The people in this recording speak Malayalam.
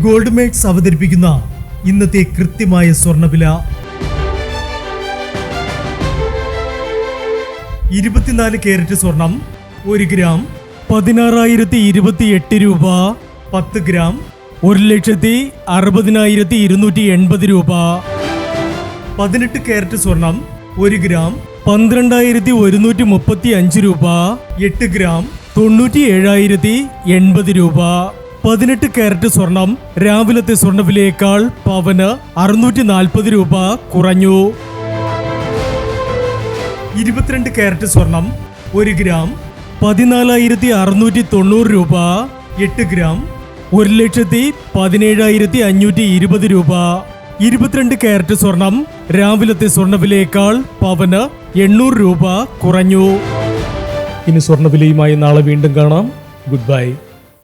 ഗോൾഡ് മേറ്റ്സ് അവതരിപ്പിക്കുന്ന ഇന്നത്തെ കൃത്യമായ സ്വർണ്ണവില. 24 കാരറ്റ് സ്വർണം 1 ഗ്രാം 16,028 രൂപ. 10 ഗ്രാം 1,60,280 രൂപ. 18 കാരറ്റ് സ്വർണം 1 ഗ്രാം 12,135 രൂപ. 8 ഗ്രാം 97,080 രൂപ. 18 കാരറ്റ് സ്വർണം രാവിലത്തെ സ്വർണ്ണവിലയേക്കാൾ പവന് 640 രൂപ കുറഞ്ഞു. 22 കാരറ്റ് സ്വർണം 1 ഗ്രാം 14,690 രൂപ. 8 ഗ്രാം 1,17,520 രൂപ. 22 കാരറ്റ് സ്വർണം രാവിലത്തെ സ്വർണ്ണവിലയേക്കാൾ പവന് 800 രൂപ കുറഞ്ഞു. ഇനി സ്വർണ്ണവിലയുമായി നാളെ വീണ്ടും കാണാം. Good bye.